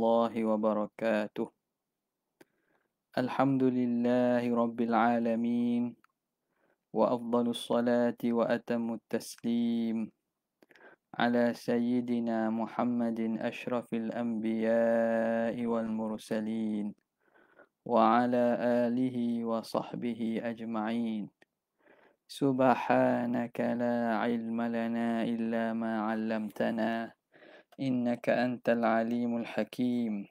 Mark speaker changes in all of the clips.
Speaker 1: الله وبركاته. الحمد لله رب العالمين، وأفضل الصلاة وأتم التسليم على سيدنا محمد أشرف الأنبياء والمرسلين، وعلى آله وصحبه أجمعين. سبحانك لا علم لنا إلا ما علمتنا، إنك أنت العليم الحكيم.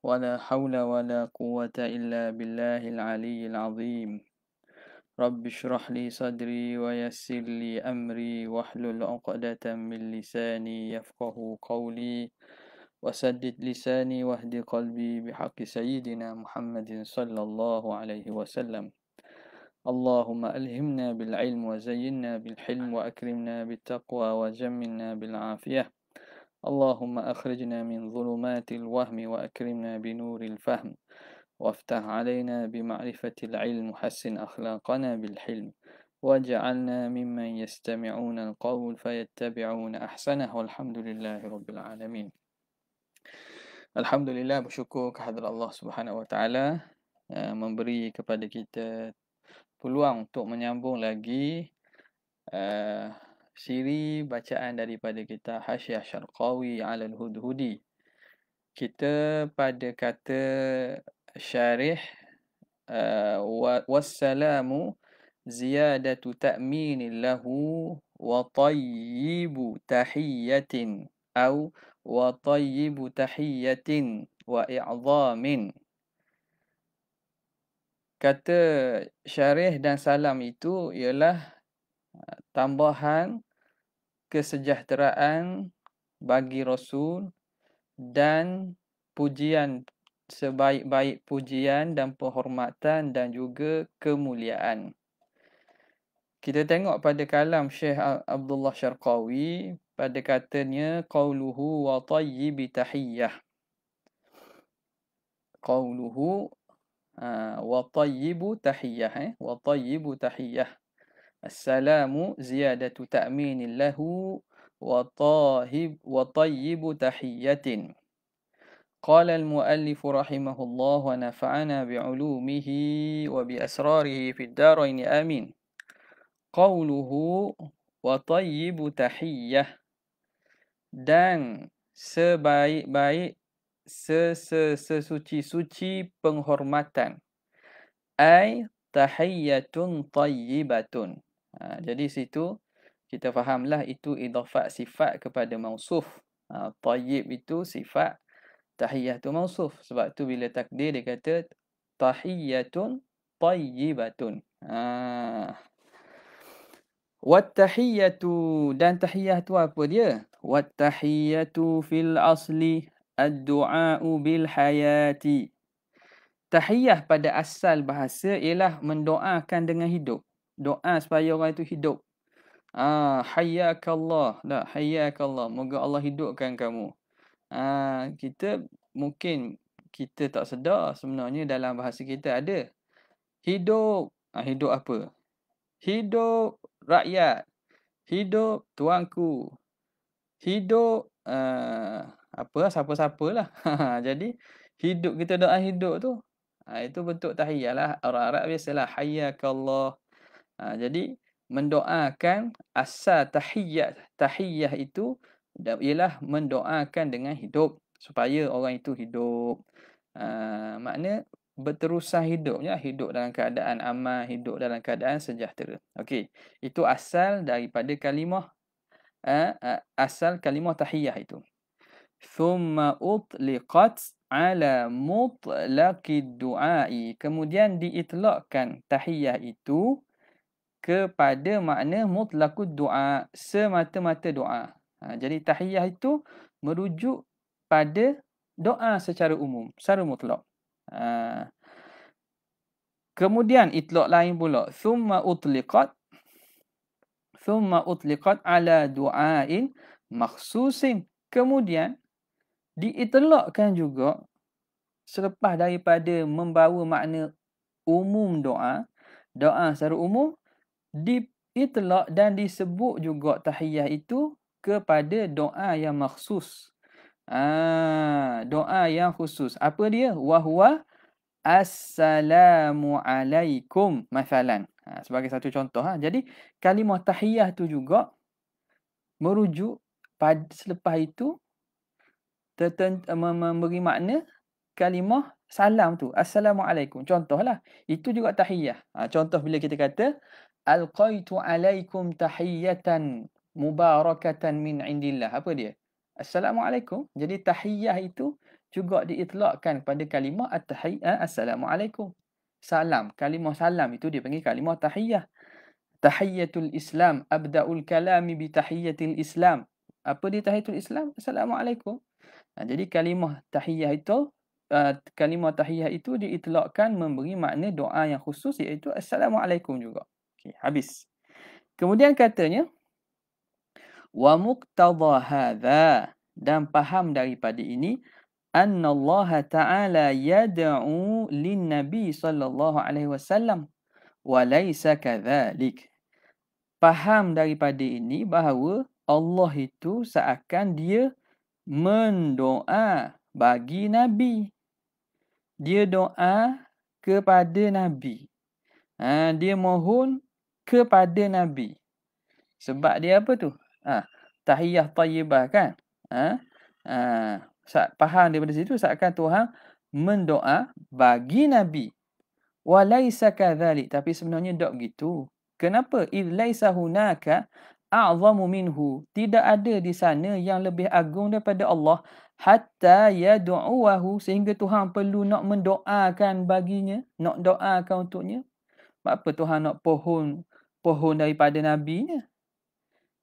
Speaker 1: ولا حول ولا قوة إلا بالله العلي العظيم. رب اشرح لي صدري ويسر لي أمري واحلل عقدة من لساني يفقه قولي، وسدد لساني واهد قلبي بحق سيدنا محمد صلى الله عليه وسلم. اللهم ألهمنا بالعلم وزينا بالحلم وأكرمنا بالتقوى وجملنا بالعافية. اللهم أخرجنا من ظلمات الوهم وأكرمنا بنور الفهم، وافتح علينا بمعرفة العلم وحسن أخلاقنا بالحلم، واجعلنا ممن يستمعون القول فيتبعون أحسنه، والحمد لله رب العالمين. Alhamdulillah, bersyukur kehadrat Allah Subhanahu Wa Taala memberi kepada kita peluang untuk menyambung lagi siri bacaan daripada kitab Hasyiah Syarqawi 'ala al-Hudhudi. Kita pada kata syarih wassalamu ziyadatu ta'minin lahu wa tayyibu tahiyyatin au wa tayyibu tahiyyatin wa i'zamin. Kata syarih dan salam itu ialah tambahan kesejahteraan bagi Rasul dan pujian sebaik-baik pujian dan penghormatan dan juga kemuliaan. Kita tengok pada kalam Syekh Abdullah Syarqawi pada katanya qauluhu wa tayyibi tahiyyah. Qauluhu wa tayyibu tahiyyah, wa tayyibu tahiyyah. Assalamu ziyadatu ta'minin lahu wa tayyibu tahiyyatin. قال المؤلف رحمه الله ونفعنا بعلومه وبأسراره في الدارين آمين. قوله وطيب تحية, dan sebaik-baik sesuci-suci penghormatan, ay tahiyyatun tayyibatun. Jadi situ kita fahamlah itu idhafat sifat kepada mausuf. Tayyib itu sifat, tahiyyah tu mausuf. Sebab tu bila takdir dia kata tahiyyatun tayyibatun. Wattahiyyatu, dan tahiyyah tu apa dia? Wattahiyyatu fil asli ad-du'a'u bil hayati. Tahiyyah pada asal bahasa ialah mendoakan dengan hidup. Doa supaya orang itu hidup. Hayyakallah. Dah, hayyakallah. Moga Allah hidupkan kamu. Kita mungkin kita tak sedar sebenarnya dalam bahasa kita ada hidup. Hidup apa? Hidup rakyat. Hidup tuanku. Hidup siapa-siapalah. Jadi hidup, kita doa hidup tu, itu bentuk tahiyyah lah. Orang Arab biasalah hayyakallah. Jadi mendoakan, asal tahiyyah itu ialah mendoakan dengan hidup supaya orang itu hidup. Makna berterusan hidupnya, hidup dalam keadaan aman, hidup dalam keadaan sejahtera. Okey, itu asal daripada kalimah asal kalimah tahiyyah itu. Thumma utliqat ala mutlaqid du'ai. Kemudian diitlaqkan tahiyyah itu kepada makna mutlaqud du'a, semata-mata doa. Jadi tahiyyah itu merujuk pada doa secara umum, secara mutlak. Kemudian itlaq lain pula, thumma utliqat ala du'ain makhsusin. Kemudian diitlaqkan juga selepas daripada membawa makna umum doa secara umum, diitlaq dan disebut juga tahiyyah itu kepada doa yang makhsus. Doa doa yang khusus. Apa dia? Wahwa assalamu alaikum masalan. Sebagai satu contoh. Jadi kalimah tahiyah tu juga merujuk pada selepas itu memberi makna kalimah salam tu. Assalamualaikum. Contohlah. Itu juga tahiyah. Contoh bila kita kata alqaitu alaikum tahiyatan mubarakatan min indillah. Apa dia? Assalamualaikum. Jadi tahiyah itu juga diitlakkan pada kalimah assalamualaikum. Salam. Kalimah salam itu dipanggil kalimah tahiyah. Tahiyatul Islam. Abda'ul kalami bi tahiyatil Islam. Apa dia tahiyatul Islam? Assalamualaikum. Jadi kalimah tahiyah itu diitlakkan memberi makna doa yang khusus iaitu assalamualaikum juga. Okey, habis. Kemudian katanya wa muqtada hadza, dan faham daripada ini anna Allah Ta'ala yad'u lin-nabi sallallahu alaihi wasallam wa laysa kadzalik. Faham daripada ini bahawa Allah itu seakan dia mendoa bagi Nabi. Dia doa kepada Nabi. Dia mohon kepada Nabi. Sebab dia apa tu? Tahiyah tayyibah kan? Faham daripada situ seakan Tuhan mendoa bagi Nabi. Walaysa kadzalik, tapi sebenarnya tak begitu. Kenapa? Idh laisa hunaka a'zamu minhu. Tidak ada di sana yang lebih agung daripada Allah. Hatta yad'uwahu, sehingga Tuhan perlu nak mendoakan baginya, nak doakan untuknya. Apa Tuhan nak pohon daripada nabinya?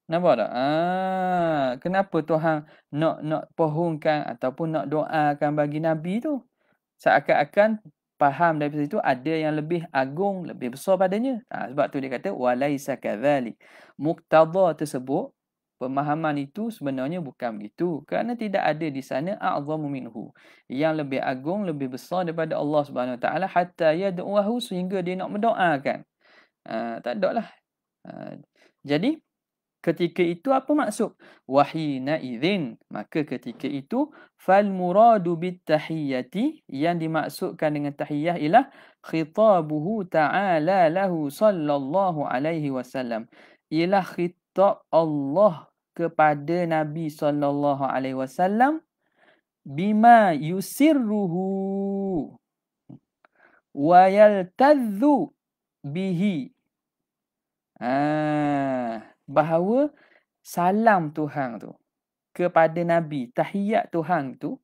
Speaker 1: Nampak tak? Kenapa Tuhan nak pohonkan ataupun nak doakan bagi nabi tu? Seakan-akan faham daripada situ ada yang lebih agung, lebih besar padanya. Sebab tu dia kata walaisa kadzalik. Muqtada tersebut, pemahaman itu sebenarnya bukan begitu. Kerana tidak ada di sana a'zamu minhu, yang lebih agung, lebih besar daripada Allah Subhanahu Wa Taala, hatta yad'uhu, sehingga dia nak mendoakan. Tak ada lah. Jadi ketika itu apa maksud? Wahina idzin, maka ketika itu fal muradu bit tahiyyati, yang dimaksudkan dengan tahiyah ialah khitabuhu ta'ala lahu sallallahu alaihi wasallam, ialah khitab Allah kepada Nabi sallallahu alaihi wasallam bima yusirruhu wa yaltadzu bihi. Bahawa salam Tuhan tu kepada Nabi, tahiyat Tuhan tu,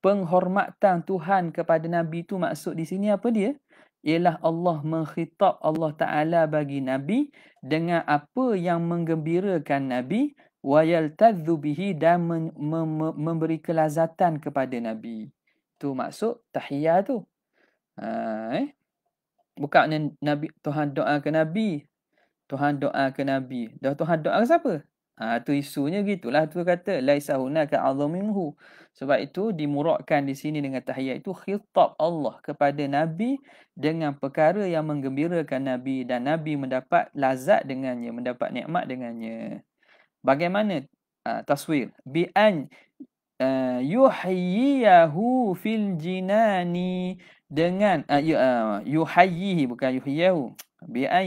Speaker 1: penghormatan Tuhan kepada Nabi tu, maksud di sini apa dia? Ialah Allah mengkhitab Allah Ta'ala bagi Nabi dengan apa yang menggembirakan Nabi, wa yaltadzu bihi, dan memberi kelazatan kepada Nabi. Tu maksud tahiyat tu. Bukan Nabi, Tuhan doa ke Nabi, Tuhan doa ke Nabi. Dah Tuhan doa ke siapa? Tu isunya gitulah. Tu kata laisa hunaka a'zaminhu. Sebab itu dimurakkan di sini dengan tahiyat itu khitab Allah kepada Nabi dengan perkara yang menggembirakan Nabi, dan Nabi mendapat lazat dengannya, mendapat nikmat dengannya. Bagaimana taswir? Bi an yuhyiyahu fil jinani, dengan yuhayyihi, bukan yuhyiyahu. Bi an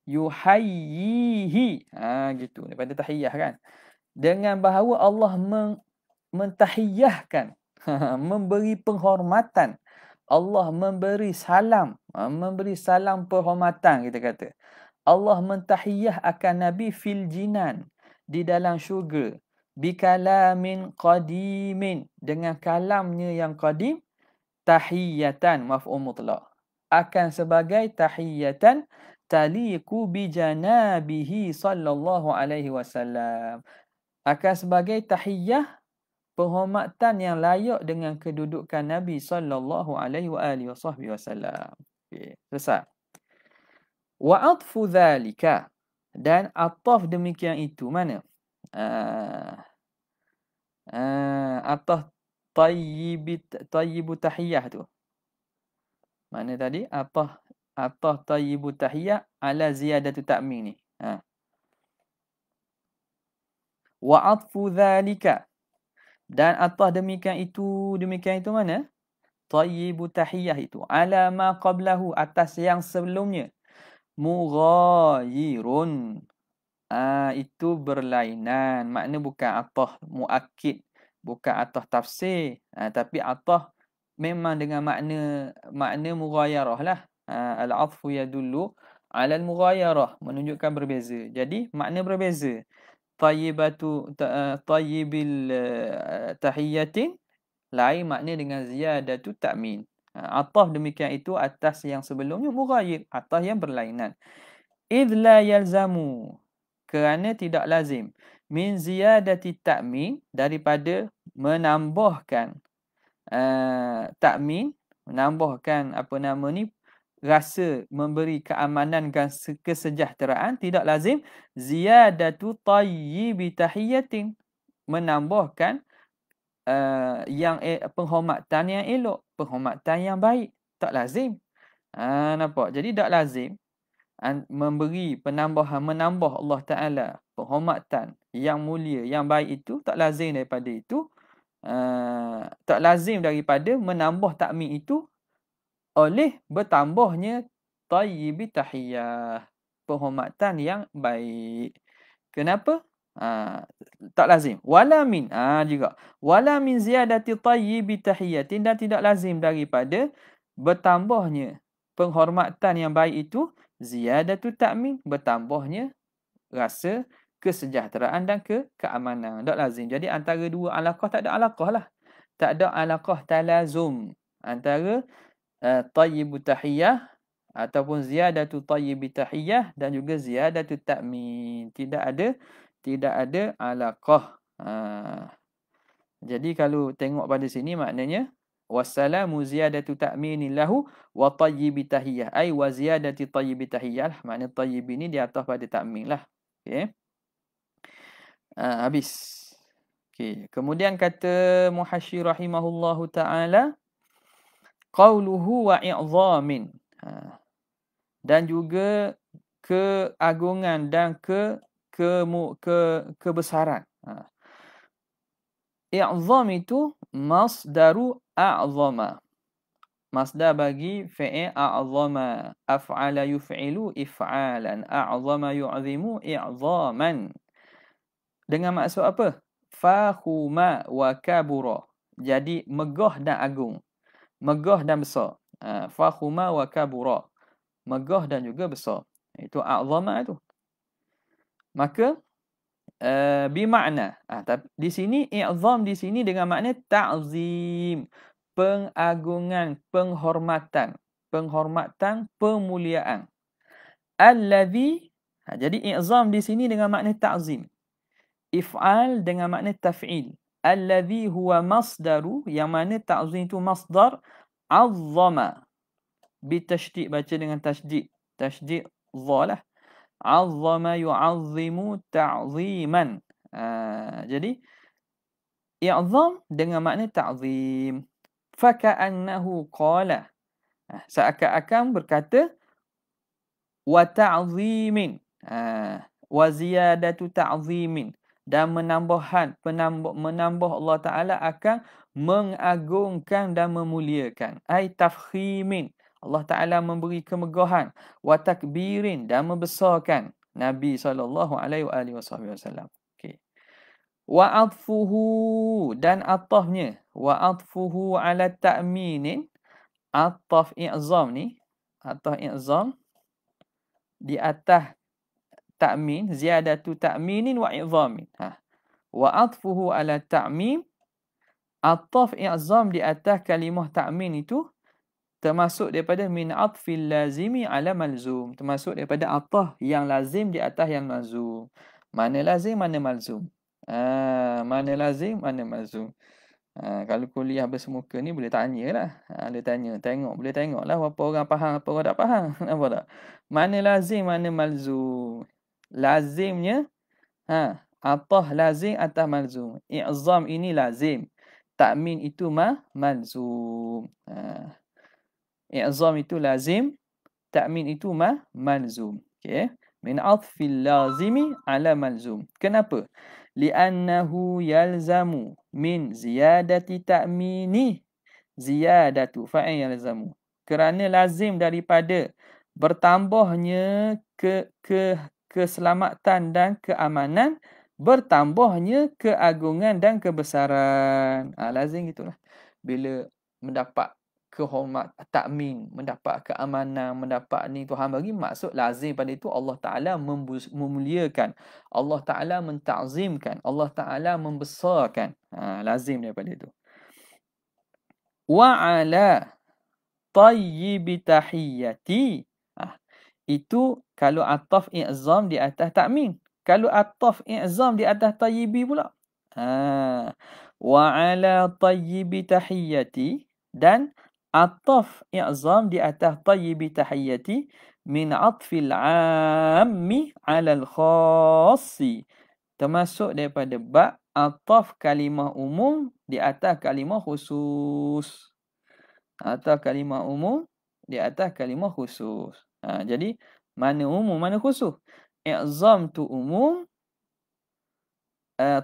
Speaker 1: yuhayyihi, gitu daripada tahiyah kan, dengan bahawa Allah mentahiyahkan, memberi penghormatan, Allah memberi salam, penghormatan, kita kata Allah mentahiyah akan Nabi fil jinan, di dalam syurga, bikalamin qadimin, dengan kalamnya yang qadim, tahiyatan maf'ul mutlaq, akan sebagai tahiyatan taliqu bi janabihi sallallahu alaihi wasallam, akan sebagai tahiyah penghormatan yang layak dengan kedudukan Nabi sallallahu alaihi wasallam. Okey, selesai. Wa atfu dhalika, dan ataf demikian itu mana? Ataf tayyibu tahiyah tu. Mana tadi? Ataf tayyibu tahiyah ala ziyadatu ta'min ni. Wa atfu dhalika, Dan atas demikian itu mana? Tayyibu tahiyyah itu. Ala ma qablahu, atas yang sebelumnya. Mughayirun. Itu berlainan. Makna bukan atah muakkid. Bukan atah tafsir. Tapi atah memang dengan makna mughayarah lah. Al-'athfu yadullu ala al-mughayarah. Menunjukkan berbeza. Jadi makna berbeza. Tayyibil tahiyyatin lain makna dengan ziyadatu ta'min. Ataf demikian itu atas yang sebelumnya mughayir, atas yang berlainan. Idh la yalzamu, kerana tidak lazim, min ziyadati ta'min, daripada menambahkan ta'min, menambahkan rasa memberi keamanan dan kesejahteraan, tidak lazim ziyadatu tayyibi tahiyyatin, menambahkan penghormatan yang elok, penghormatan yang baik, tak lazim. Nampak? Jadi tak lazim menambah Allah Taala penghormatan yang mulia, yang baik itu, tak lazim daripada itu. Tak lazim daripada menambah takmin itu oleh bertambahnya tayyibi tahiyyah, penghormatan yang baik. Kenapa? Tak lazim. Wala min juga. Wala min ziyadati tayyibi tahiyyatin, dan tidak lazim daripada bertambahnya penghormatan yang baik itu ziyadatu ta'min, bertambahnya rasa kesejahteraan dan keamanan. Tak lazim. Jadi antara dua alaqah tak ada alaqah lah. Tak ada alaqah talazum antara tayyibu tahiyyah ataupun ziyadatu tayyibi tahiyyah dan juga ziyadatu ta'min. Tidak ada alaqah. Jadi kalau tengok pada sini maknanya wassalamu ziyadatu ta'minin lahu wa tayyibi tahiyyah. Ai wa ziyadati tayyibi tahiyyah. Makna tayyib ini di atas pada ta'min lah. Okey. Habis. Okey. Kemudian kata Muhasyir rahimahullahu ta'ala, qauluhu wa i'zamin. Dan juga keagungan dan kebesaran. I'zam itu masdaru a'zama. Masdar bagi fi'il a'zama. Af'ala yuf'ilu if'alan. A'zama yu'zimu i'zaman. Dengan maksud apa? Fahuma wa kabura. Jadi megah dan agung. Megah dan besar. Fahuma wa kabura. Megah dan juga besar. Itu a'zama itu. Maka bimakna. Tapi di sini i'zam di sini dengan makna ta'zim, pengagungan, penghormatan, pemuliaan. Allazi, jadi i'zam di sini dengan makna ta'zim. If'al dengan makna taf'il. Allazi huwa masdaru, yang mana ta'zim itu masdar azzama. Bitasydid, baca dengan tasydid. Tasydid dhalah. Azzama yu'azzimu ta'ziman. Jadi i'zam dengan makna ta'zim. Faka'annahu qala, seakan-akan berkata wa ta'zimin, wa ziyadatu ta'zimin, dan menambah Allah Ta'ala akan mengagungkan dan memuliakan. Ai tafkhimin, Allah Ta'ala memberi kemegahan. Wa takbirin, dan membesarkan Nabi SAW. Okay. Wa atfuhu, dan atafnya. Wa atfuhu ala ta'minin. Ataf i'zam ni. Ataf i'zam di atas ta'min. Ziyadatu ta'minin wa i'zamin. Wa atfuhu ala ta'min. Ataf i'zam di atas kalimah ta'min itu termasuk daripada min atfil lazimi ala malzum. Termasuk daripada atah yang lazim di atas yang malzum. Mana lazim, mana malzum. Mana lazim, mana malzum. Kalau kuliah bersemuka ni boleh tanya lah. Boleh tanya, boleh tengok lah apa orang faham, apa orang tak faham. Nampak tak? Mana lazim, mana malzum. Lazimnya, atah lazim atas malzum. I'zam ini lazim. Ta'min itu malzum. I'zam itu lazim, ta'min itu malzum. Okey. Min atfil lazimi ala malzum. Kenapa? li'annahu yalzamu min ziyadati ta'mini ziyadatu fa'il yalzamu. Kerana lazim daripada bertambahnya keselamatan dan keamanan, bertambahnya keagungan dan kebesaran. Lazim gitulah. Bila mendapat kehormat, takmin, mendapat keamanan, mendapat ni Tuhan bagi, maksud lazim pada itu Allah Ta'ala memuliakan, Allah Ta'ala mentakzimkan, Allah Ta'ala membesarkan. Lazim daripada itu. Wa ala tayyibi tahiyyati. Itu kalau ataf i'zam di atas takmin. Kalau ataf i'zam di atas tayyibi pula. Wa ala tayyibi tahiyyati, dan ataf i'zam di atas tayyibi tahiyyati min atfil ammi ala al-khassi. Termasuk daripada bab ataf kalimah umum di atas kalimah khusus. Atau kalimah umum di atas kalimah khusus. Jadi mana umum, mana khusus? I'zam tu umum,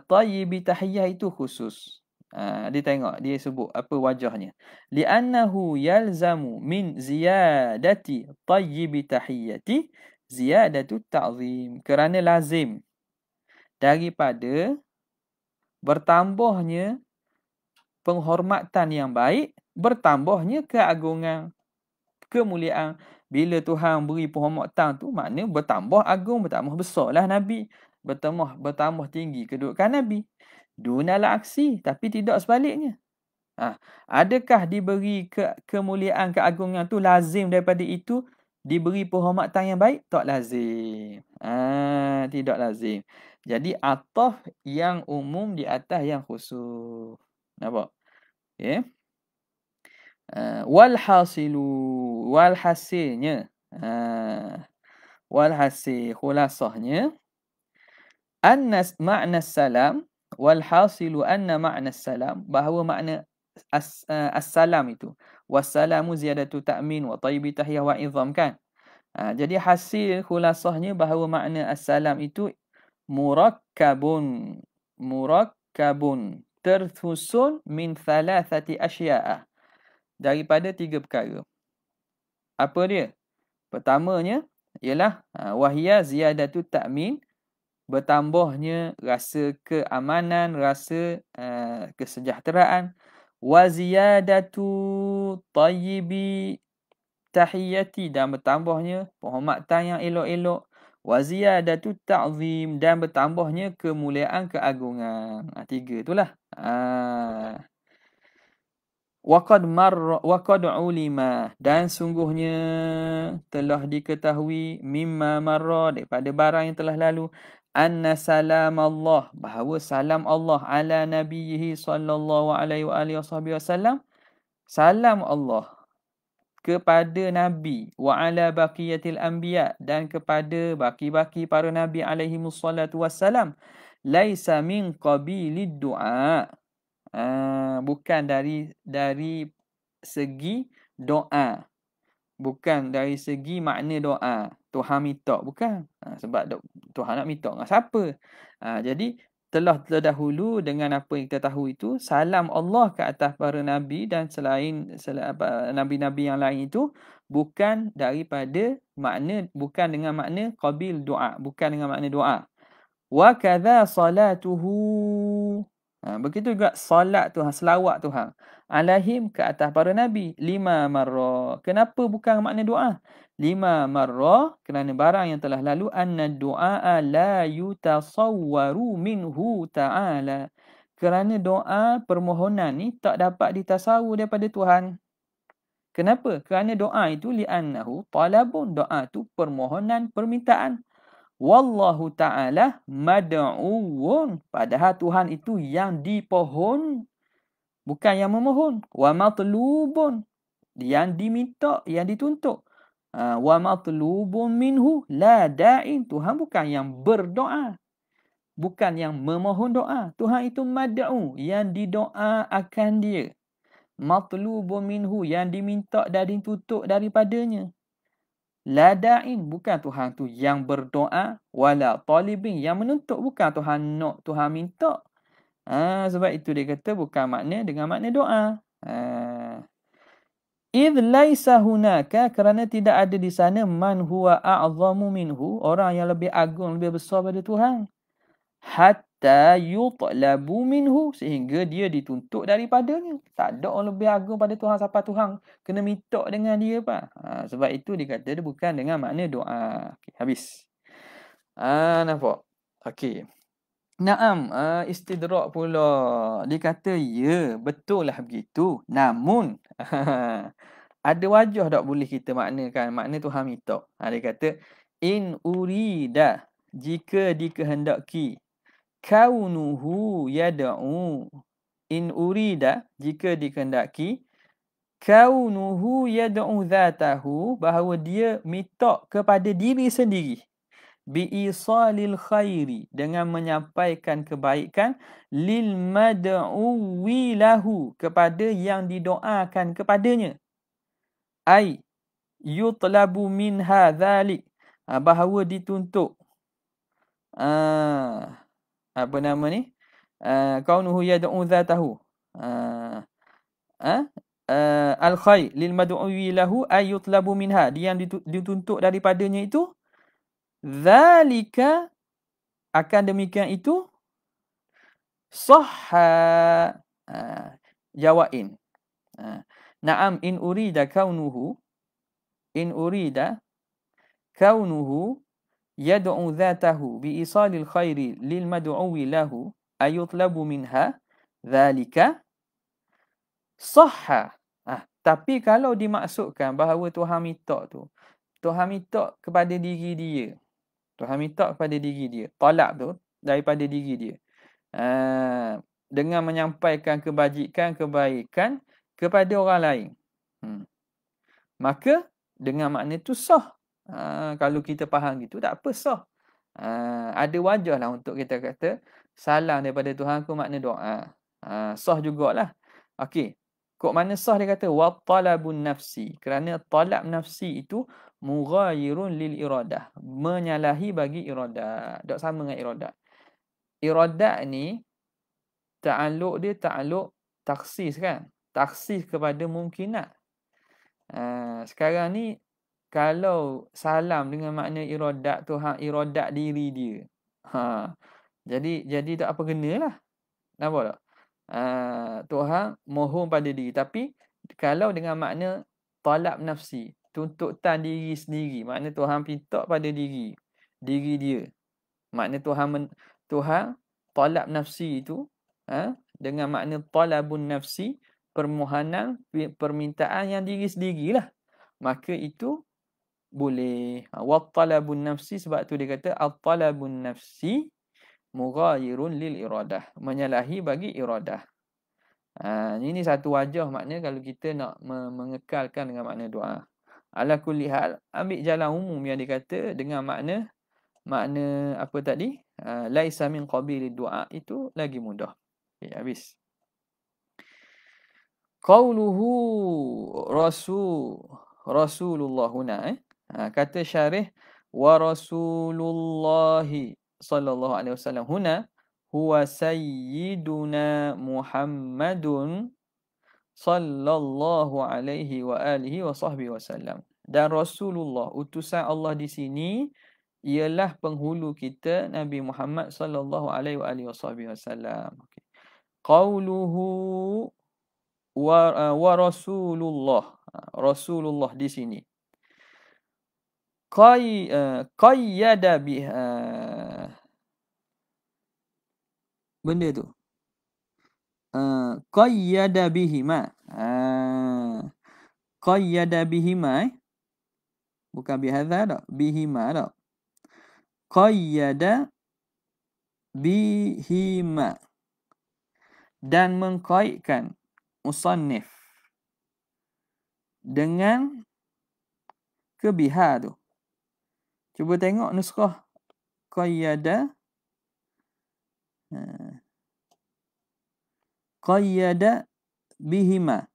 Speaker 1: tayyibi tahiyyah itu khusus. Dia tengok, dia sebut apa wajahnya. Li'annahu yalzamu min ziyadati tayyibi tahiyyati ziyadatu ta'zim. Kerana lazim daripada bertambahnya penghormatan yang baik, bertambahnya keagungan, kemuliaan. Bila Tuhan beri penghormatan tu, maknanya bertambah agung, bertambah besarlah Nabi. Bertambah tinggi kedudukan Nabi. Dunal aksi, tapi tidak sebaliknya. Adakah diberi kemuliaan, keagungan tu lazim daripada itu diberi penghormatan yang baik? Tak lazim. Tidak lazim. Jadi ataf yang umum di atas yang khusus. Nampak? Okay. Walhasilnya, walhasil khulasahnya, makna salam, walhasilu anna makna salam, bahawa makna as-salam itu, wassalamu ziyadatu ta'min wa tayyibi tahiyyah wa izam, kan? Jadi hasil khulasahnya bahawa makna as-salam itu murakkabun, tersusun min thalathati asya'a, daripada 3 perkara. Apa dia? Pertamanya ialah wahia ziyadatu ta'min, bertambahnya rasa keamanan, rasa kesejahteraan. Wa ziyadatu tayyibi tahiyyati, dan bertambahnya penghormatan yang elok-elok. Wa ziyadatu ta'zim, dan bertambahnya kemuliaan, keagungan. 3 itulah. Waqad ulima, dan sungguhnya telah diketahui, mimma marra, daripada barang yang telah lalu, anna salam Allah, bahawa salam Allah ala nabiyhi sallallahu alaihi wa alihi wasallam, salam Allah kepada Nabi, wa ala baqiyatil anbiya, dan kepada baki-baki para Nabi alaihi wassalatu wassalam, laisa min qabilid du'a, bukan dari segi doa, bukan dari segi makna doa. Tuhan minta, bukan. Sebab Tuhan nak minta dengan siapa? Jadi telah terdahulu dengan apa yang kita tahu itu, salam Allah ke atas para Nabi dan selain Nabi-Nabi yang lain itu, bukan daripada makna, bukan dengan makna qabil doa, bukan dengan makna doa. Wa kadza salatuhu, begitu juga salat Tuhan, selawat Tuhan alaihim, ke atas para Nabi, 5 marra. Kenapa bukan makna doa? 5 marra, kerana barang yang telah lalu, anna du'a la yutasawwaru minhu ta'ala, kerana doa, permohonan ni tak dapat ditasawur daripada Tuhan. Kenapa? Kerana doa itu li'annahu talabun, doa tu permohonan, permintaan. Wallahu ta'ala mad'uun, padahal Tuhan itu yang dipohon, bukan yang memohon. Wa matlubun, yang diminta, yang dituntut. Wa matlubun minhu la da'in, Tuhan bukan yang berdoa, bukan yang memohon doa. Tuhan itu mad'u, yang didoa akan dia. Matlubun minhu, yang diminta dan dituntut daripadanya. La da'in, bukan Tuhan tu yang berdoa, wala talibin, yang menuntut, bukan Tuhan nak, Tuhan minta. Sebab itu dia kata bukan makna dengan makna doa. Idh laisa hunaka, kerana tidak ada di sana man huwa a'zamu minhu, orang yang lebih agung, lebih besar pada Tuhan. Hatta yutlabu minhu, sehingga dia dituntut daripadanya. Tak ada orang lebih agung pada Tuhan sampai Tuhan kena minta dengan dia apa. Sebab itu dia kata dia bukan dengan makna doa. Okay, habis. Nampak? Okey. Naam, istidrak pula. Dia kata, ya, betul lah begitu. Namun, ada wajah tak boleh kita maknakan makna Tuhan minta. Dia kata, in urida, jika dikehendaki, kaunuhu yad'u, in urida, jika dikehendaki, kaunuhu yad'u dhatahu, bahawa dia minta kepada diri sendiri, biisalil khairi, dengan menyampaikan kebaikan, lil mad'uwi lahu, kepada yang didoakan kepadanya, ai yutlabu minha dhalik, bahawa dituntut apa nama ni, kaunuhu yad'u dhatahu, al khair lil mad'uwi lahu ay yutlabu minha, dia yang dituntut daripadanya itu, zalika, akan demikian itu, sahha, jawain. Naam, in urida kaunuhu yad'u dhatahu bi isalil khairi lil mad'uwi lahu ayutlabu minha zalika sahha. Tapi kalau dimaksudkan bahawa Tuhan minta tu, Tuhan minta kepada diri dia. Tuhan minta kepada diri dia. Talab tu daripada diri dia. Dengan menyampaikan kebajikan, kebaikan kepada orang lain. Maka dengan makna tu sah. Kalau kita faham gitu, tak apa, sah. Ada wajah lah untuk kita kata salam daripada Tuhan ku makna doa. Sah jugalah. Okey. Kok mana sah, dia kata wa talabun nafsi, kerana talab nafsi itu mughayirun lil iradah, menyalahi bagi iradah, tak sama dengan iradah. Iradah ni ta'alluq dia ta'alluq taksis kan, taksis kepada mungkinat. Sekarang ni kalau salam dengan makna iradat Tuhan, iradat diri dia, jadi tak apa kenalah. Nampak tak? Tuhan mohon pada diri, tapi kalau dengan makna talab nafsi, tuntutan diri sendiri, makna Tuhan minta pada diri dia, makna Tuhan talab nafsi itu, dengan makna talabun nafsi, permohonan, permintaan yang diri sendirilah, maka itu boleh. Wa talabun nafsi, sebab tu dia kata at-talabun nafsi mughayirun lil iradah, menyalahi bagi iradah. Ini satu wajah makna kalau kita nak mengekalkan dengan makna doa. Ala kulli hal, ambil jalan umum yang dikata dengan makna apa tadi, laisa min qabili doa, itu lagi mudah. Okay, habis. Qauluhu Rasulullah huna, kata syarih, wa Rasulullahi sallallahu alaihi wasallam huna huwa sayyiduna Muhammadun sallallahu alaihi wa alihi wa sahbihi wasallam. Dan Rasulullah, utusan Allah di sini, ialah penghulu kita Nabi Muhammad sallallahu alaihi wa alihi wa sahbihi wasallam. Okay. Qauluhu wa Rasulullah di sini qayyada biha, benda tu qayyada bihima, qayyada bihima, bukan bihadza tak, bihima tak, qayyada bihima, dan mengkaitkan musannif dengan kebiha tu. Cuba tengok nuskhah qayyada, qayyada bihima,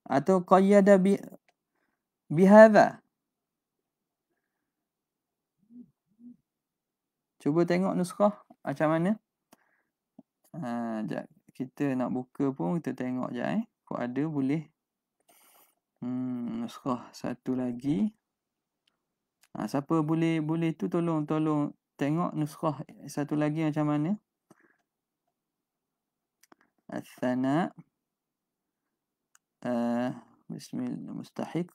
Speaker 1: atau qayyada Bihadza. Cuba tengok nuskhah macam mana. Sekejap. Kita nak buka pun kita tengok je Kalau ada boleh. Nuskhah satu lagi. Siapa boleh tu tolong tengok nuskhah satu lagi macam mana. Al-Thana. Bismillah mustahiq.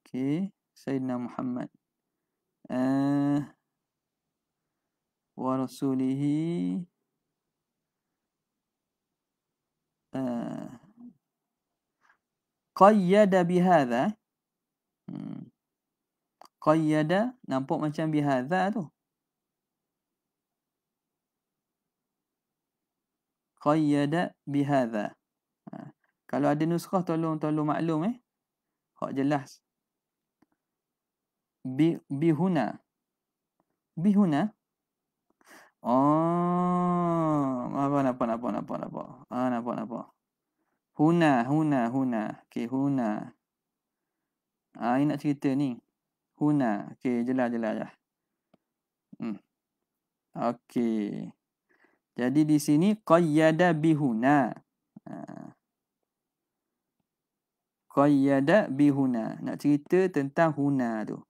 Speaker 1: Okey, Sayyidina Muhammad. Wa rasulihi qayyada bihadza. Qayyada nampak macam bihadza tu. Qayyada bihadza. Kalau ada nuskhah tolong maklum hak jelas. Bihuna. Bihuna. Nampak. Nampak. Huna. Okey, huna. Ini nak cerita ni. Huna. Okey, jelas. Okey. Jadi di sini qayyada bihuna. Qayyada bihuna. Nak cerita tentang huna tu.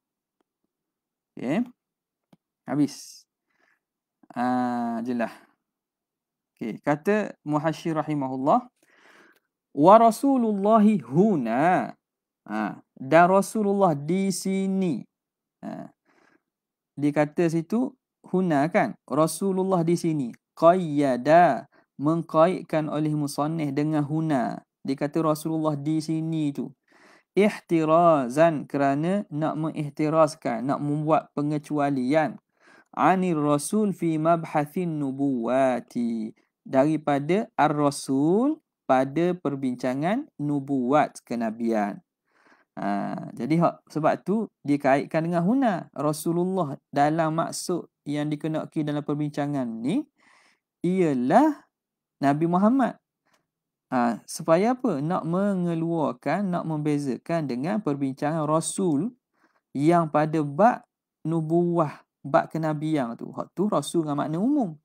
Speaker 1: Okey. Habis. Jelas. Okey, kata Muhasyir rahimahullah, wa Rasulullahi huna. Dan Rasulullah di sini. Dia kata situ huna kan? Rasulullah di sini. Qayyada, mengkaitkan oleh musannif dengan huna. Dia kata Rasulullah di sini tu. Ihtirazan, kerana nak mengihtirazkan, nak membuat pengecualian. Anir Rasul fi mabhathin nubuwati, daripada ar-Rasul pada perbincangan nubuat kenabian. Jadi sebab tu dikaitkan dengan huna. Rasulullah dalam maksud yang dikenaki dalam perbincangan ni ialah Nabi Muhammad. Supaya apa? Nak mengeluarkan, nak membezakan dengan perbincangan Rasul yang pada bab nubuwah, bab kenabian tu. Hak tu Rasul dengan makna umum.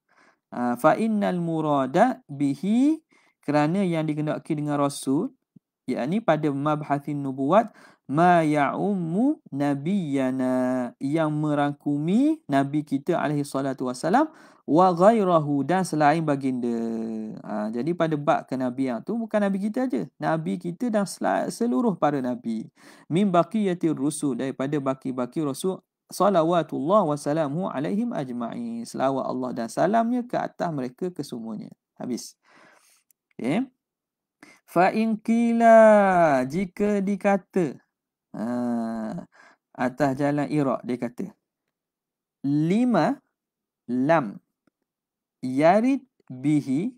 Speaker 1: Fa innal murada bihi, kerana yang dikenaki dengan Rasul, yakni pada mabhathin nubuwat, ma ya'ummu nabiyyana, yang merangkumi Nabi kita alaihi salatu wassalam, wa ghairahu, dan selain baginda. Jadi pada bab kenabian tu bukan Nabi kita aja, Nabi kita dan seluruh para Nabi. Min baqiyatir rusul, daripada baki-baki Rasul, salawatullah wassalamu alaihim ajma'in, selawat Allah dan salamnya ke atas mereka kesemuanya. Habis. Okay. Fa in qila, jika dikata, atas jalan iraq dia kata, lima lam yarid bihi,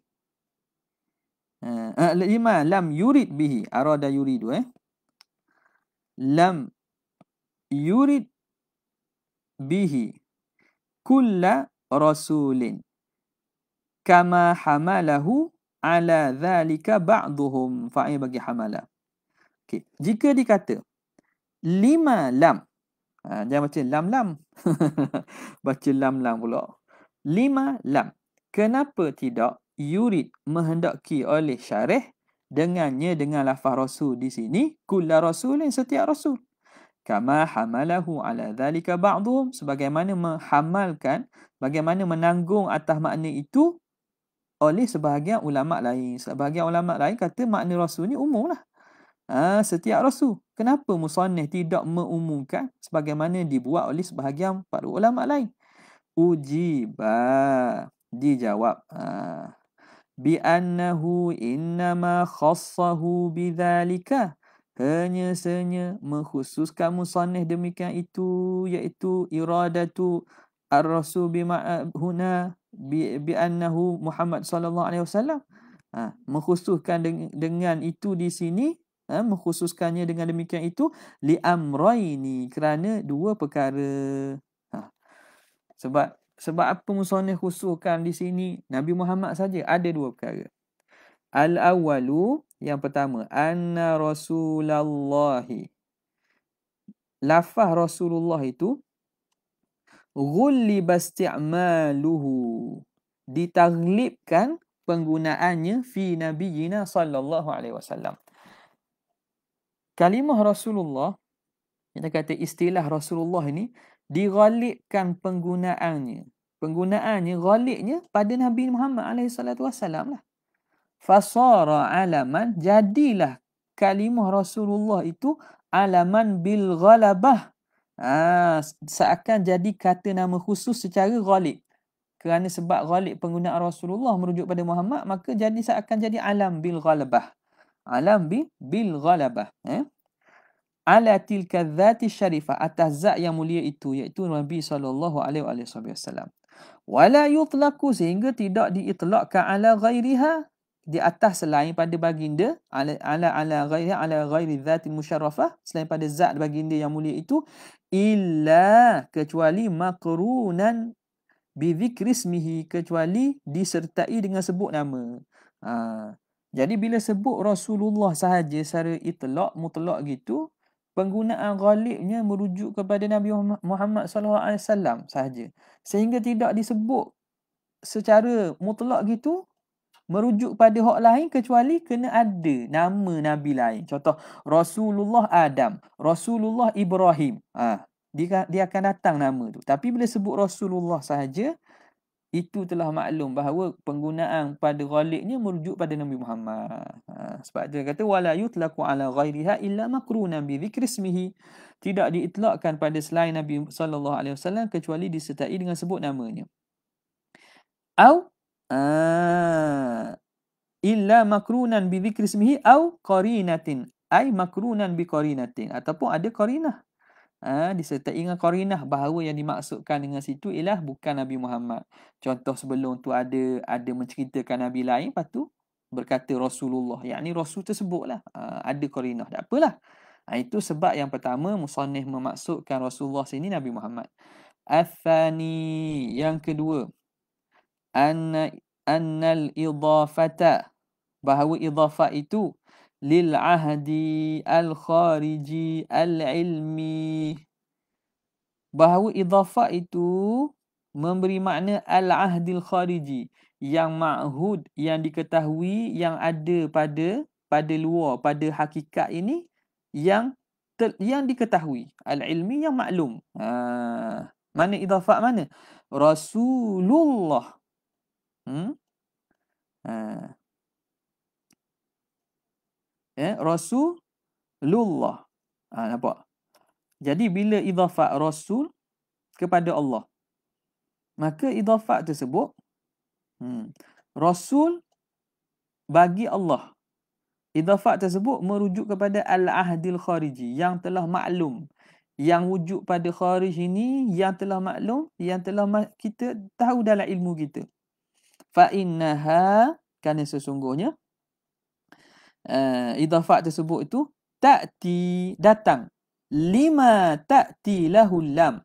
Speaker 1: lima lam yurid bihi, arada yuridu, lam yurid bihi kulla rasulin kama hamalahu ala dhalika ba'duhum, fa'il bagi hamala. Okay. Jika dikata lima lam, jangan baca lam-lam. Baca lam-lam pula. Lima lam. Kenapa tidak yurid, menghendaki oleh syarih dengannya, dengan lafaz rasul di sini, kulla rasulin, setiap rasul. Kama hamalahu ala dhalika ba'duhum, sebagaimana menghamalkan, bagaimana menanggung atas makna itu oleh sebahagian ulama lain. Sebahagian ulama lain kata makna rasul ni umum lah. Setiap rasul. Kenapa musannif tidak mengumumkan sebagaimana dibuat oleh sebahagian para ulama lain? Ujiba, dijawab. Bi annahu innama khassahu bidhalika, hanya saja mengkhususkan musannif demikian itu, iaitu iradatu ar-rasul huna bi annahu Muhammad sallallahu alaihi wasallam. Mengkhususkan dengan itu di sini, mengkhususkannya dengan demikian itu, li amraini, kerana dua perkara. Sebab apa musannif khususkan di sini Nabi Muhammad saja? Ada dua perkara. Al-awwalu, yang pertama, anna rasulallahi, lafaz Rasulullah itu ghulliba isti'maluhu, ditaglibkan penggunaannya fi nabiyina sallallahu alaihi wasallam. Kalimah Rasulullah, kita kata istilah Rasulullah ini dighalibkan penggunaannya. Penggunaannya ghalibnya pada Nabi Muhammad alaihi salatu wasallam lah. Fasara alaman, jadilah kalimah Rasulullah itu alaman bil ghalabah. Seakan jadi kata nama khusus secara ghalib. Kerana sebab ghalib penggunaan Rasulullah merujuk pada Muhammad, maka jadi seakan jadi alam bil ghalabah. Alam bil ghalabah. Ala tilka dzati syarifah, atas zat yang mulia itu, iaitu Nabi sallallahu alaihi wasallam. Wala yutlaqu, sehingga tidak diitlaqkan ala ghairiha, di atas selain pada baginda, ala ghairiha, ala ghairi dzatil musyarrafah, selain pada zat baginda yang mulia itu, illa, kecuali maqrunan bi dzikri ismihi, kecuali disertai dengan sebut nama. Jadi bila sebut Rasulullah sahaja secara itlaq mutlak gitu, penggunaan ghalibnya merujuk kepada Nabi Muhammad sallallahu alaihi wasallam sahaja, sehingga tidak disebut secara mutlak gitu merujuk pada hak lain, kecuali kena ada nama nabi lain. Contoh Rasulullah Adam, Rasulullah Ibrahim, dia akan datang nama tu. Tapi bila sebut Rasulullah sahaja, itu telah maklum bahawa penggunaan pada ghalibnya merujuk pada Nabi Muhammad. Sebab dia kata wala yutlaqu ala ghairiha illa maqrunan bi dzikri ismihi, tidak diitlakkan pada selain Nabi sallallahu alaihi wasallam kecuali disertai dengan sebut namanya. Au illa makrunan bi dzikri ismihi au qarinatin, ai makrunan bi qarinatin, ataupun ada qarinah, disertai dengan qarinah bahawa yang dimaksudkan dengan situ ialah bukan Nabi Muhammad. Contoh sebelum tu ada menceritakan nabi lain, lepas tu berkata Rasulullah, yakni rasul tersebutlah ada qarinah, tak apalah. Itu sebab yang pertama musannif memaksudkan Rasulullah sini Nabi Muhammad. Athani, yang kedua, annal idafata, bahawa idafah itu lil ahdi al khariji al ilmi, bahawa idafah itu memberi makna al ahdil khariji, yang ma'hud, yang diketahui, yang ada pada luar, pada hakikat ini, yang diketahui, al ilmi, yang maklum. Mana idafah mana? Rasulullah. Rasulullah. Nampak? Jadi bila idafat Rasul kepada Allah, maka idafat tersebut Rasul bagi Allah. Idafat tersebut merujuk kepada al-ahdil khariji, yang telah maklum, yang wujud pada kharij ini, yang telah maklum, yang telah kita tahu dalam ilmu kita. Fa innaha, kerana sesungguhnya idafat tersebut itu ta'ti, datang, lima ta'ti lahul lam,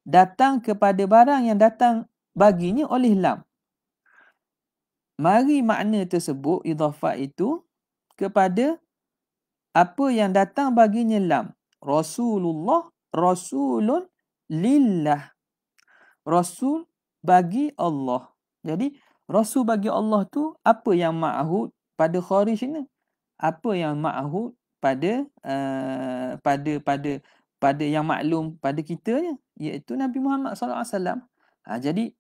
Speaker 1: datang kepada barang yang datang baginya oleh lam. Mari makna tersebut, idafat itu kepada apa yang datang baginya lam. Rasulullah, rasulun lillah, rasul bagi Allah. Jadi rasul bagi Allah tu apa yang ma'hud pada kharij ini? Apa yang ma'hud pada yang maklum pada kitanya, iaitu Nabi Muhammad sallallahu alaihi wasallam. Jadi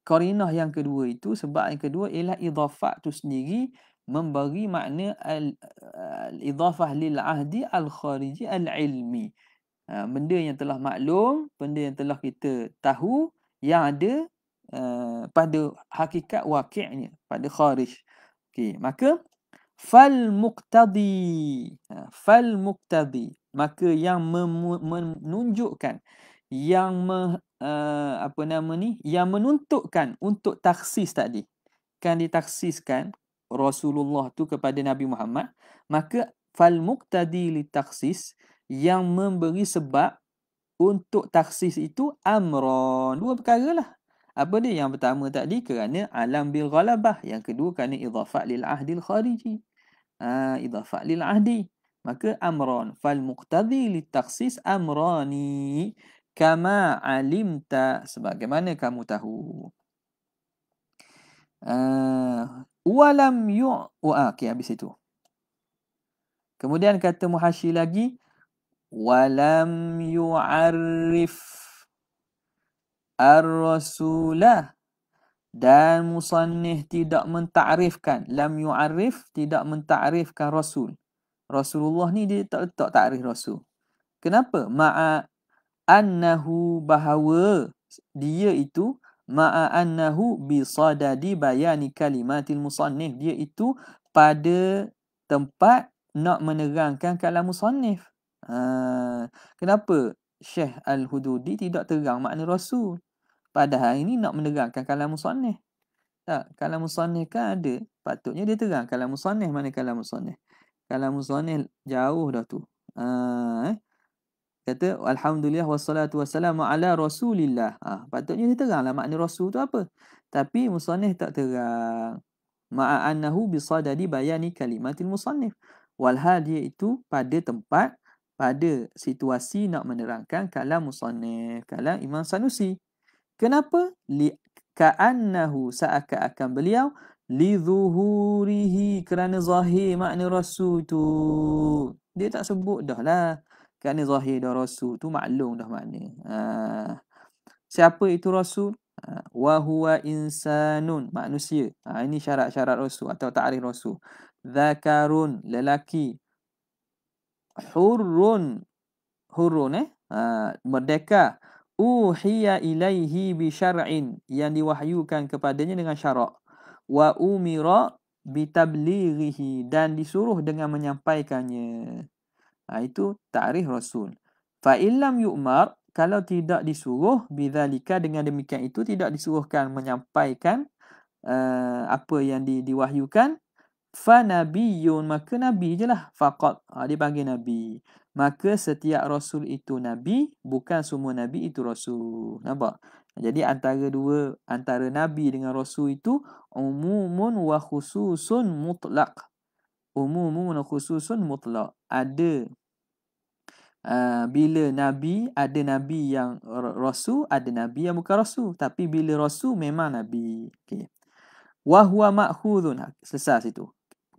Speaker 1: qarinah yang kedua itu, sebab yang kedua ialah idafat tu sendiri memberi makna al-idafah lil ahdi al-khariji al-ilmi. Benda yang telah maklum, benda yang telah kita tahu, yang ada pada hakikat waqi'nya, pada kharij. Okey, maka fal muqtadi, maka yang menunjukkan, yang yang menuntukkan untuk taksis tadi, kan ditaksiskan Rasulullah tu kepada Nabi Muhammad, maka fal muqtadi li taksis, yang memberi sebab untuk taksis itu amron, dua perkara lah. Apa dia? Yang pertama tadi kerana alam bil ghalabah, yang kedua kerana idafat lil ahdil khariji, idafat lil ahdi. Maka amran. Fal muqtadi litakhsis amrani. Kama alimta. Sebagaimana kamu tahu. Walam okay, habis itu. Kemudian kata muhasyi lagi. Walam yu'arrif ar-rasulah. Dan musannif tidak mentakrifkan. Lam yu'arrif, tidak mentakrifkan Rasul. Rasulullah ni dia tak letak takrif Rasul. Kenapa? Ma'a annahu, bahawa dia itu, ma'a annahu bisadadi bayani kalimatil musannif. Dia itu pada tempat nak menerangkan kalam musannif. Kenapa Syekh Al-Hududi tidak terang makna Rasul? Padahal ini nak menerangkan kalam musannif. Tak, kalam musannif kan ada. Patutnya dia terang kalam musannif, mana kalam musannif. Kalam musannif jauh dah tu. Kata alhamdulillah wassalatu wassalamu ala rasulillah. Patutnya dia teranglah makna rasul tu apa. Tapi musannif tak terang. Ma'a annahu bisadadi bayani kalimatil musannif. Walhal dia itu pada tempat, pada situasi nak menerangkan kalam musannif, kalam Imam Sanusi. Kenapa? Ka'annahu, seakan-akan beliau, li zuhurihi, kerana zahir makna rasul tu. Dia tak sebut dah lah. Kerana zahir dah rasul tu maklum dah makna. Siapa itu rasul? Wa huwa insanun, manusia. Ini syarat-syarat rasul atau ta'rif rasul. Zakarun, lelaki. Hurrun, merdeka. Uhiya ilaihi bi syar'in, yang diwahyukan kepadanya dengan syarak. Wa umira bi tablighihi, dan disuruh dengan menyampaikannya. Itu ta'rif rasul. Fa illam yu'mar, kalau tidak disuruh bidzalika, dengan demikian itu tidak disuruhkan menyampaikan apa yang diwahyukan, fa nabiyyun, maka nabi je lah. Faqat, dia panggil nabi. Maka setiap rasul itu nabi, bukan semua nabi itu rasul. Nampak? Jadi antara nabi dengan rasul itu umumun wa khususun mutlaq. Umumun wa khususun mutlaq. Ada bila nabi, ada nabi yang rasul, ada nabi yang bukan rasul. Tapi bila rasul memang nabi. Okey. Wa huwa ma'khudun. Selesai situ.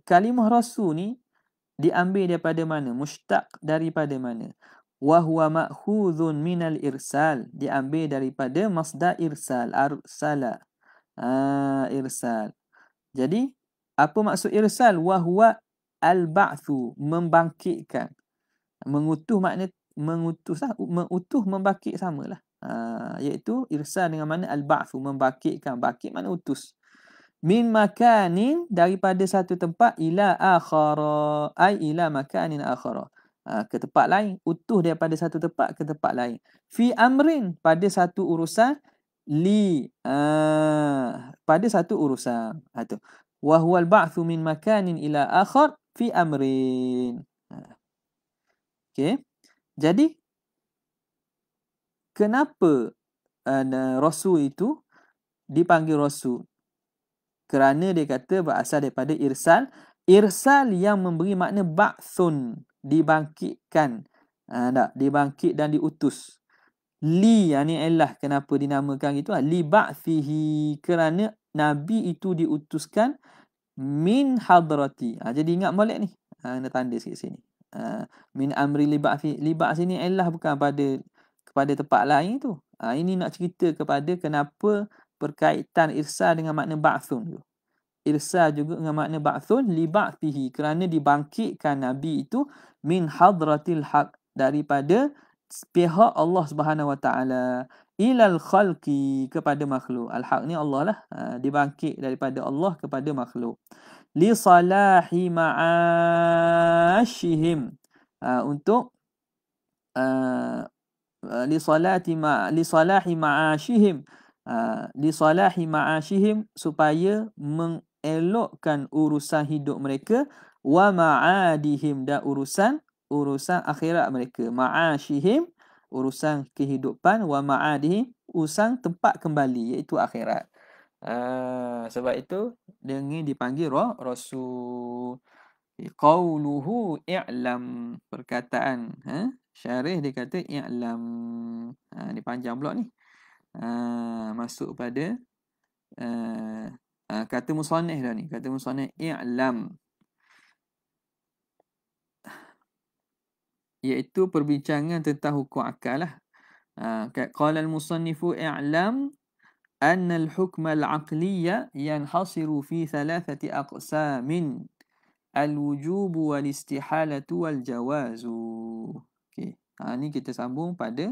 Speaker 1: Kalimah rasul ni diambil daripada mana? Mushtaq daripada mana? Wa huwa ma'khudhun minal irsal. Diambil daripada masdar irsal. Arsala. Irsal. Jadi, apa maksud irsal? Wa huwa al-ba'thu. Membangkitkan. Mengutuh makna mengutus lah. Mengutuh, membangkit samalah. Iaitu irsal dengan mana al-ba'thu. Membangkitkan. Bangkit makna utus. Min makanin, daripada satu tempat, ila akhara, ai ila makanin akhara, ke tempat lain. Utuh daripada satu tempat ke tempat lain. Fi amrin, pada satu urusan. Pada satu urusan. Itu. Wa huwal ba'thu min makanin ila akhar fi amrin. Okey. Jadi kenapa rasul itu dipanggil rasul? Kerana dia kata berasal daripada irsal. Irsal yang memberi makna ba'thun, dibangkitkan. Dibangkit dan diutus. Li, ni ialah kenapa dinamakan gitu. Li ba'thihi, kerana Nabi itu diutuskan min hadrati. Jadi ingat molek ni. Kena tanda sikit sini. Min amri li ba'thi. Li ba'thi ni ialah bukan kepada tempat lain tu. Ini nak cerita kepada kenapa berkaitan irsal dengan makna ba'thun tu. Irsal juga dengan makna ba'thun li ba'thihi, kerana dibangkitkan Nabi itu min hadratil haq, daripada pihak Allah Subhanahu Wa Taala, ilal khalqi, kepada makhluk. Al-haq ni Allah lah. Dibangkit daripada Allah kepada makhluk. Li salahi ma'ashihim, untuk li salahi ma'ashihim, li salahi ma'ashihim, supaya mengelokkan urusan hidup mereka, wa ma'adihim, dan urusan akhirat mereka. Ma'ashihim, urusan kehidupan, wa ma'adihim, urusan tempat kembali, iaitu akhirat. Sebab itu dengan dipanggil rasul. Qauluhu i'lam, perkataan syarih dia kata i'lam. Ni panjang pula ni. Masuk pada kata musannif dah ni. Kata musannif i'lam, iaitu perbincangan tentang hukum akal lah. Qala al-musannifu i'lam anna al-hukm al-aqliyya yanhasiru fi thalathati aqsamin: al-wujub wal-istihalatu wal-jawazu. Okey. Ni kita sambung pada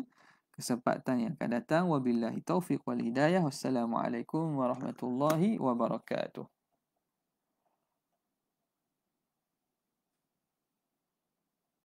Speaker 1: kesempatan yang akan datang. Wabillahi taufiq wal hidayah. Wassalamualaikum warahmatullahi wabarakatuh.